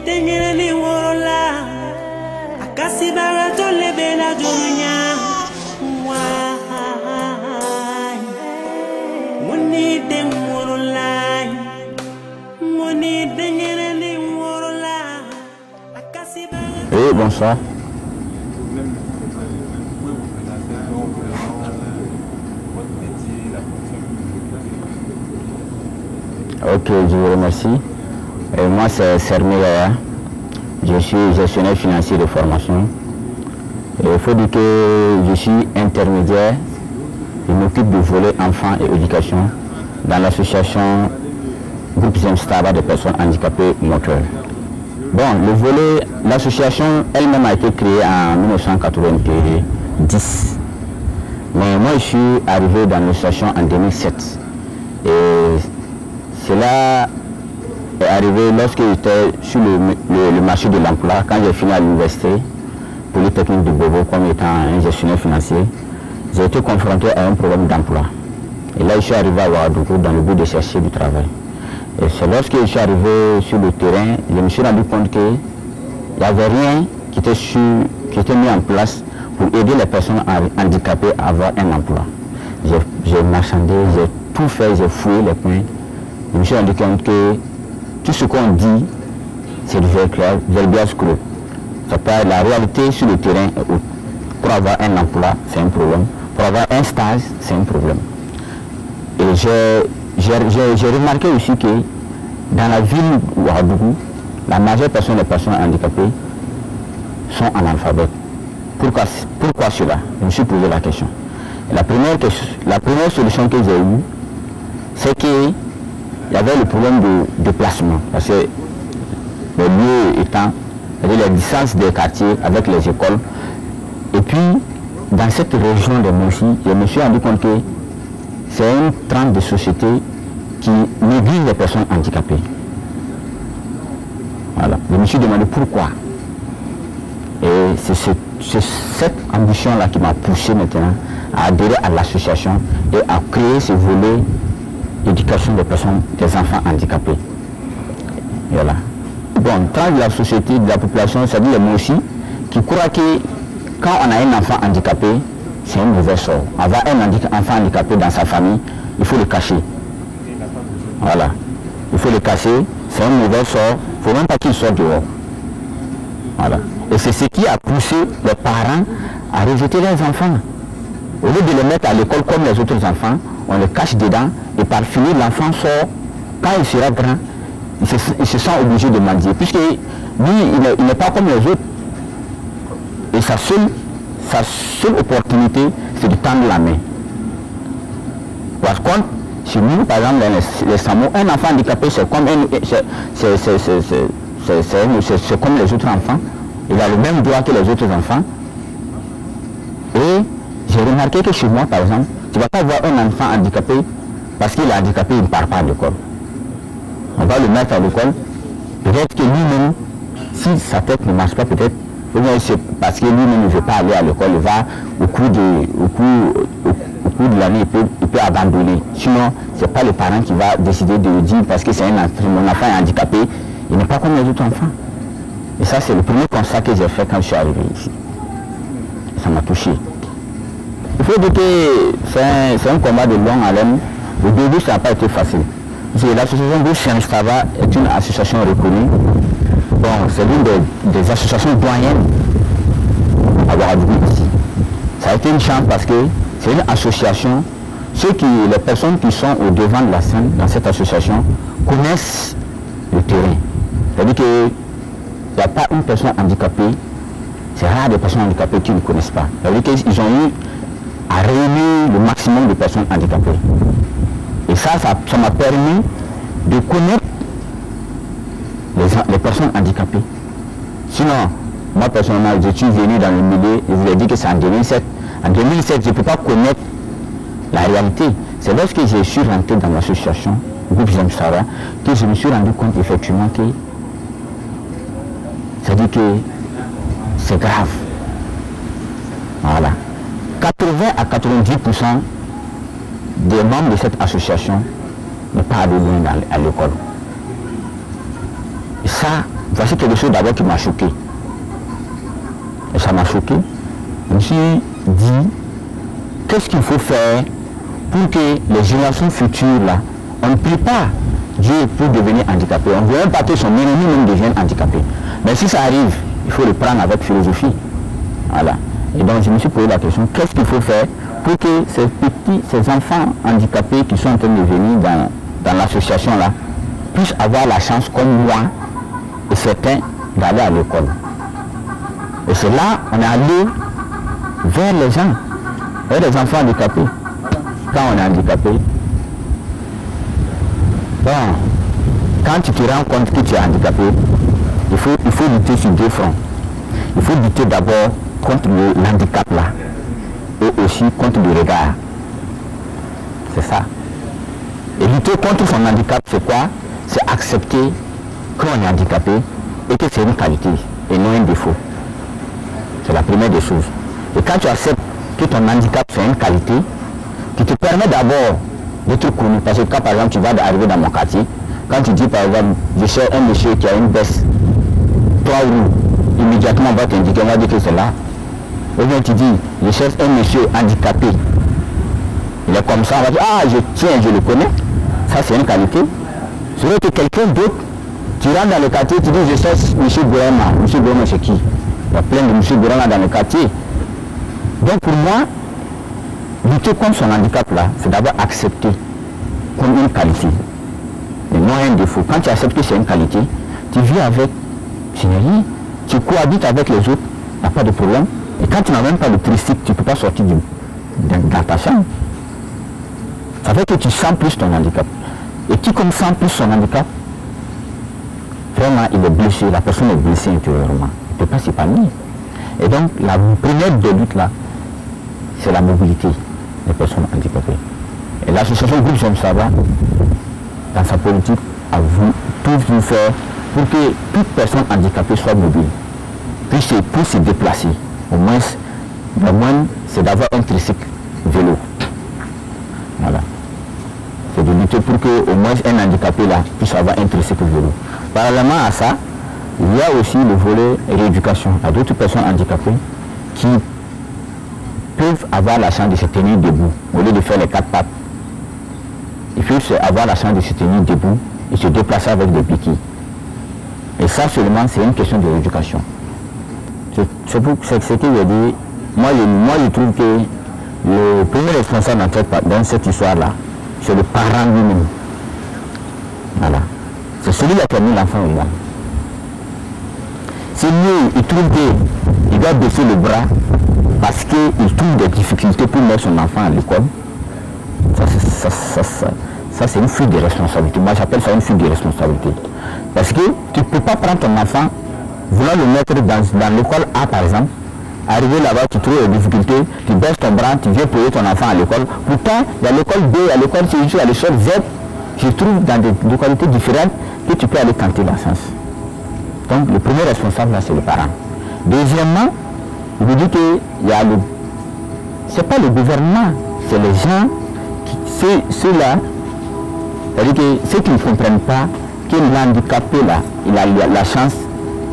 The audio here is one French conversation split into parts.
tengere worola akasi barato lebena dunya moni den worola moni tengere worola akasi barato. Oui, bonsoir. Ok, je vous remercie. Moi, c'est Sermé Yaya. Je suis gestionnaire financier de formation. Il faut dire que je suis intermédiaire. Je m'occupe du volet enfants et éducation dans l'association Groupe Zemstaba de personnes handicapées moteurs. Bon, le volet, l'association elle-même a été créée en 1990. Mais moi, je suis arrivé dans l'association en 2007. Et cela est arrivé lorsque j'étais sur le marché de l'emploi, quand j'ai fini à l'université Polytechnique de Bobo comme étant un gestionnaire financier. J'ai été confronté à un problème d'emploi. Et là, je suis arrivé à Ouagadougou dans le but de chercher du travail. Et c'est lorsque je suis arrivé sur le terrain, je me suis rendu compte qu'il n'y avait rien qui était mis en place pour aider les personnes handicapées à avoir un emploi. J'ai marchandé, j'ai tout fait, j'ai fouillé les points. Je me suis rendu compte que tout ce qu'on dit, c'est du verbiage creux. La réalité sur le terrain est autre. Pour avoir un emploi, c'est un problème. Pour avoir un stage, c'est un problème. Et j'ai remarqué aussi que dans la ville de Ouagadougou, la majeure partie des personnes handicapées sont analphabètes. Pourquoi cela? Je me suis posé la question. Et la première solution que j'ai eue, c'est qu'il y avait le problème de déplacement. Parce que le lieu étant, les distances des quartiers avec les écoles. Et puis, dans cette région de Moussi, je me suis rendu compte que c'est une trempe de société qui néglige les personnes handicapées. Voilà. Je me suis demandé pourquoi. Et c'est cette ambition-là qui m'a poussé maintenant à adhérer à l'association et à créer ce volet éducation des personnes, des enfants handicapés. Voilà. Bon, tant de la société, de la population, c'est-à-dire moi aussi, qui croient que quand on a un enfant handicapé, c'est un mauvais sort. Avoir un enfant handicapé dans sa famille, il faut le cacher. Voilà. Il faut le cacher, c'est un mauvais sort, il ne faut même pas qu'il sorte dehors. Voilà. Et c'est ce qui a poussé les parents à rejeter leurs enfants. Au lieu de les mettre à l'école comme les autres enfants, on les cache dedans et par finir l'enfant sort, quand il sera grand, il se sent obligé de mendier, puisque lui, il n'est pas comme les autres. Et sa seule opportunité, c'est de tendre la main. Par contre, chez nous, par exemple, les Samo, un enfant handicapé, c'est comme les autres enfants. Il a le même droit que les autres enfants. Et j'ai remarqué que chez moi, par exemple, tu ne vas pas voir un enfant handicapé parce qu'il est handicapé, il ne part pas à l'école. On va le mettre à l'école. Peut-être que lui-même, si sa tête ne marche pas, peut-être, c'est parce que lui-même ne veut pas aller à l'école, il va au cours de l'année, il peut abandonner. Sinon, ce n'est pas le parent qui va décider de le dire parce que c'est mon enfant est handicapé, il n'est pas comme les autres enfants. Et ça, c'est le premier constat que j'ai fait quand je suis arrivé ici. Ça m'a touché. Il faut dire que c'est un combat de longue haleine. Au début, ça n'a pas été facile. L'association Groupe Zemstaba est une association reconnue. Bon, c'est l'une des associations doyennes à Ouagadougou ici. Ça a été une chance parce que c'est une association. Les personnes qui sont au devant de la scène dans cette association connaissent le terrain. C'est-à-dire qu'il n'y a pas une personne handicapée. C'est rare des personnes handicapées qui ne connaissent pas. C'est-à-dire qu'ils ont eu à réunir le maximum de personnes handicapées. Et ça m'a permis de connaître les personnes handicapées. Sinon, moi personnellement, je suis venu dans le milieu, je vous ai dit que c'est en 2007. En 2007, je ne peux pas connaître la réalité. C'est lorsque je suis rentré dans l'association Groupe Zemstaba que je me suis rendu compte effectivement que c'est-à-dire que c'est grave. Voilà. 80 à 90% des membres de cette association ne pas allé loin à l'école. Et ça, voici c'est quelque chose d'abord qui m'a choqué. Et ça m'a choqué. Je me suis dit, qu'est-ce qu'il faut faire pour que les générations futures, là, on ne prie pas Dieu pour devenir handicapé. On ne veut même pas que son ennemi même devienne handicapé. Mais si ça arrive, il faut le prendre avec philosophie. Voilà. Et donc je me suis posé la question, qu'est-ce qu'il faut faire pour que ces enfants handicapés qui sont en train de venir dans l'association là, puissent avoir la chance comme moi et certains d'aller à l'école. Et c'est là on est allé vers les gens, vers les enfants handicapés. Quand on est handicapé, bon, quand tu te rends compte que tu es handicapé, il faut lutter sur deux fronts. Il faut lutter d'abord contre l'handicap là, et aussi contre le regard. C'est ça. Et lutter contre son handicap, c'est quoi? C'est accepter qu'on est handicapé et que c'est une qualité et non un défaut. C'est la première des choses. Et quand tu acceptes que ton handicap c'est une qualité qui te permet d'abord d'être connu, parce que quand par exemple tu vas arriver dans mon quartier, quand tu dis par exemple je cherche un monsieur qui a une baisse 3 roues, immédiatement on va t'indiquer, on va dire que c'est là. Ou bien tu dis je cherche un monsieur handicapé, il est comme ça, on va dire ah je le connais, ça c'est une qualité. C'est vrai que quelqu'un d'autre, tu rentres dans le quartier, tu dis je cherche monsieur Bourama. Monsieur Bourama c'est qui? Il y a plein de monsieur Bourama dans le quartier. Donc pour moi, lutter contre son handicap là, c'est d'abord accepter comme une qualité et non un défaut. Quand tu acceptes que c'est une qualité, tu vis avec, tu cohabites avec les autres, il n'y a pas de problème. Et quand tu n'as même pas de tricycle, tu ne peux pas sortir dans ta chambre. Ça fait que tu sens plus ton handicap. Et qui comme sent plus son handicap, vraiment il est blessé, la personne est blessée intérieurement. Il ne peut pas s'épanouir. Et donc la première des luttes là, c'est la mobilité des personnes handicapées. Et l'association Groupe J'aime Savoir, dans sa politique, a voulu tout faire pour que toute personne handicapée soit mobile, puisse se déplacer. Au moins c'est d'avoir un tricycle vélo. Voilà. C'est de lutter pour que au moins un handicapé là puisse avoir un tricycle vélo. Parallèlement à ça, il y a aussi le volet rééducation. Il y a d'autres personnes handicapées qui peuvent avoir la chance de se tenir debout au lieu de faire les 4 pattes. Il faut avoir la chance de se tenir debout et se déplacer avec des béquilles. Et ça seulement, c'est une question de rééducation. C'est ce que je dis. Moi, je trouve que le premier responsable dans cette histoire-là, c'est le parent lui-même. Voilà. C'est celui-là qui a mis l'enfant au monde. C'est lui, il trouve qu'il doit baisser le bras parce qu'il trouve des difficultés pour mettre son enfant à l'école. Ça c'est une fuite de responsabilité. Moi j'appelle ça une fuite de responsabilité. Parce que tu ne peux pas prendre ton enfant, vouloir le mettre dans l'école A par exemple, arriver là-bas, tu trouves des difficultés, tu baisses ton bras, tu viens poser ton enfant à l'école. Pourtant, il y a l'école B, il y a l'école C, il y a l'échelle Z, je trouve dans des localités différentes que tu peux aller tenter la chance. Donc le premier responsable là c'est le parent. Deuxièmement, je vous dis que c'est pas le gouvernement, c'est les gens, ceux-là, c'est-à-dire que ceux qui ne comprennent pas que l'handicapé là, il a la chance,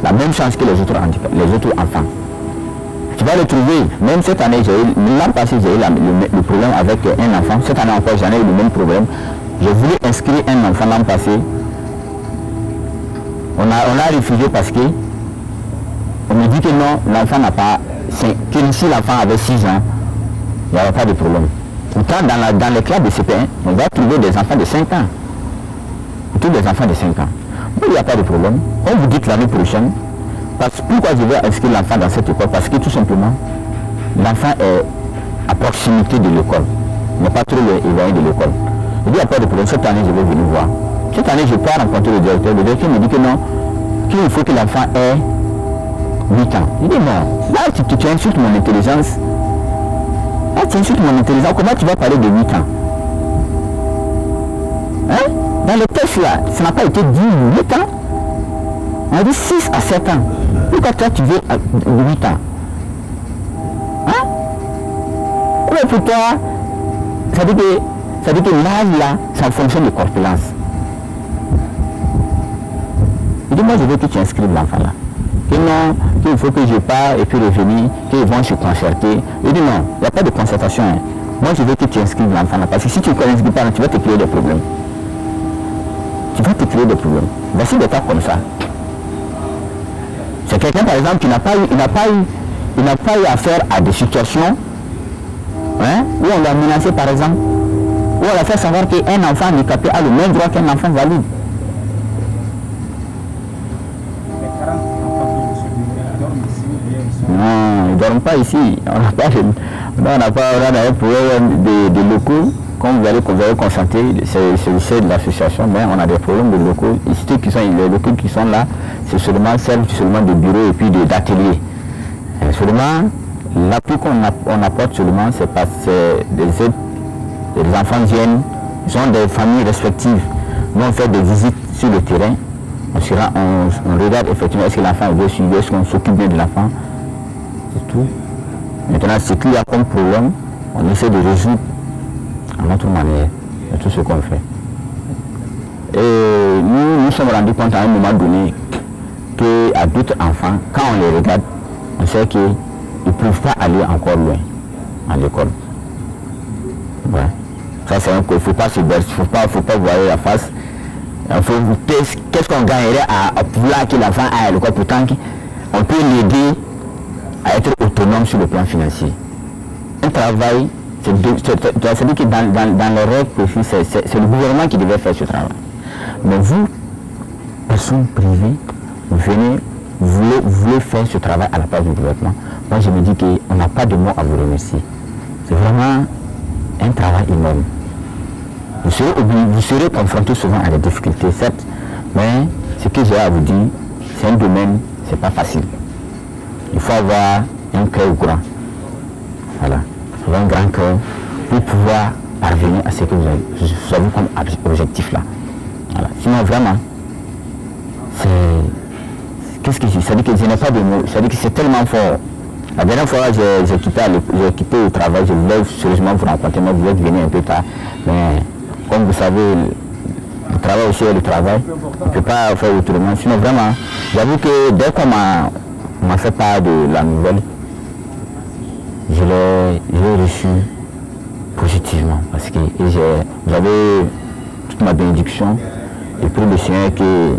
la même chance que les autres enfants. Tu vas le trouver, même cette année, l'an passé j'ai eu le problème avec un enfant, cette année encore j'en ai eu le même problème. Je voulais inscrire un enfant l'an passé. On a refusé parce que on me dit que non, l'enfant n'a pas, que si l'enfant avait 6 ans, il n'y avait pas de problème. Pourtant, dans les classes de CP1, on va trouver des enfants de 5 ans. On trouve des enfants de 5 ans. Bon, il n'y a pas de problème. On vous dit l'année prochaine, pourquoi je vais inscrire l'enfant dans cette école? Parce que tout simplement, l'enfant est à proximité de l'école. Il n'est pas trop éloigné de l'école. Il n'y a pas de problème. Cette année, je vais venir voir. Cette année, je peux rencontrer le directeur. Le directeur me dit que non, qu'il faut que l'enfant ait 8 ans. Il dit non, là tu insultes mon intelligence. Là tu insultes mon intelligence. Comment tu vas parler de 8 ans? Hein? Dans le test là, ça n'a pas été dit 8 ans. On a dit 6 à 7 ans. Pourquoi toi tu veux 8 ans? Hein? Mais pour toi, ça dit que l'âge là, c'est en fonction de corpulence. dit, moi je veux que tu inscrives l'enfant là. Que non, qu'il faut que je parte et puis revenir, qu'ils vont se concerter. Il dit non, il n'y a pas de concertation. Hein. Moi je veux que tu inscrives l'enfant là. Parce que si tu ne inscris pas, tu vas te créer des problèmes. Tu vas te créer des problèmes. Voici des cas comme ça. C'est quelqu'un par exemple qui n'a pas eu affaire à des situations hein, où on l'a menacé par exemple, où on l'a fait savoir qu'un enfant handicapé a le même droit qu'un enfant valide. Non, ils ne dorment pas ici. On n'a pas un problème de locaux. Comme vous allez constater, c'est de l'association, mais on a des problèmes de locaux. Ici, les locaux qui sont là, servent seulement de bureaux et puis d'ateliers. Seulement, l'appui qu'on apporte seulement, c'est parce que les enfants viennent, ils ont des familles respectives. Nous, on fait des visites sur le terrain. On regarde effectivement est-ce que l'enfant est bien suivi, est-ce qu'on s'occupe bien de l'enfant. C'est tout. Maintenant, ce qu'il y a comme problème, on essaie de résoudre à notre manière, de tout ce qu'on fait. Et nous sommes rendus compte à un moment donné qu'à d'autres enfants, quand on les regarde, on sait qu'ils ne peuvent pas aller encore loin à l'école. Ouais. Ça c'est un coup, il ne faut pas se bercer, il ne faut pas voir la face. Qu'est-ce qu'on gagnerait à vouloir que l'enfant aille à l'école, pourtant on peut l'aider à être autonome sur le plan financier. Un travail, c'est-à-dire que dans les règles précises, c'est le gouvernement qui devait faire ce travail. Mais vous, personnes privées, vous voulez faire ce travail à la place du gouvernement. Moi je me dis qu'on n'a pas de mots à vous remercier. C'est vraiment un travail énorme. Vous serez confronté souvent à des difficultés, certes, mais ce que j'ai à vous dire, c'est un domaine, c'est pas facile. Il faut avoir un cœur grand. Voilà. Un grand cœur pour pouvoir parvenir à ce que vous avez comme objectif là. Voilà. Sinon vraiment, qu'est-ce que ça dit que je n'ai pas de mots, ça dit que c'est tellement fort. La dernière fois j'ai quitté le travail, je voulais sérieusement vous rencontrer, mais vous êtes venu un peu tard. Mais comme vous savez, le travail aussi est le travail, on ne peut pas faire autrement. Sinon vraiment, j'avoue que dès qu'on m'a fait part de la nouvelle, je l'ai reçu positivement parce que j'avais toute ma bénédiction et pour le Seigneur que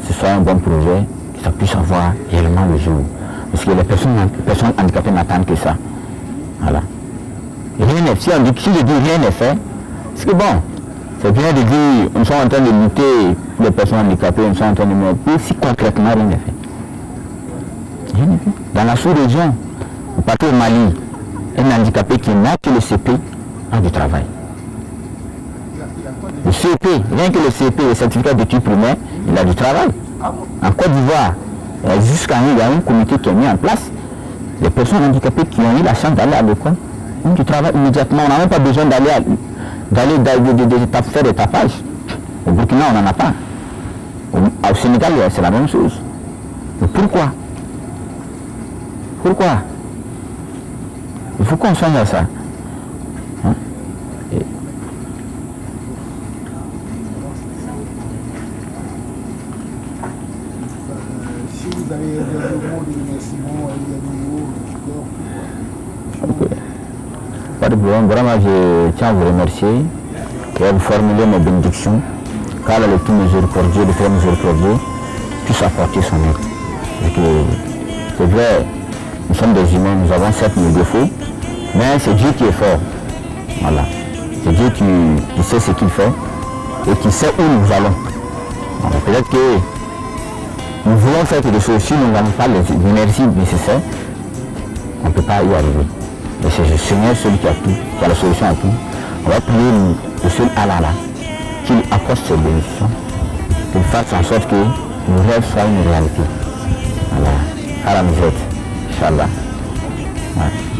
ce soit un bon projet, que ça puisse avoir réellement le jour. Parce que les personnes handicapées n'attendent que ça. Voilà. Rien n'est fait. Si je dis rien n'est fait, c'est que bon, c'est bien de dire on est en train de lutter pour les personnes handicapées, on est en train de lutter, si concrètement rien n'est fait. Rien n'est fait. Dans la sous-région, vous partez au Mali, un handicapé qui n'a que le CP a du travail. Le CP, rien que le CP, le certificat d'études primaires, il a du travail. En Côte d'Ivoire, jusqu'à il y a un comité qui est mis en place. Les personnes handicapées qui ont eu la chance d'aller à l'école ont du travail immédiatement. On n'a même pas besoin d'aller faire des tapages. Au Burkina, on n'en a pas. Au Sénégal, c'est la même chose. Mais pourquoi? Pourquoi? Il faut qu'on soigne à ça. Hein? Si vous avez des mots de remerciement, okay. Pas de problème, vraiment je tiens à vous remercier et à vous formuler mes bénédictions, car le tout miséricordieux, le très miséricordieux, puisse apporter son aide. C'est vrai, nous sommes des humains, nous avons certes nos défauts, mais c'est Dieu qui est fort. Voilà. C'est Dieu qui sait ce qu'il fait et qui sait où nous allons. Peut-être que nous voulons faire quelque chose, si nous n'avons pas l'énergie nécessaire, on ne peut pas y arriver. Mais c'est le Seigneur celui qui a tout, qui a la solution à tout. On va prier le seul Allah là, qu'il apporte ses bénédictions, qu'il fasse en sorte que nos rêves soient une réalité. Voilà. À la misère. Inch'Allah. Ouais.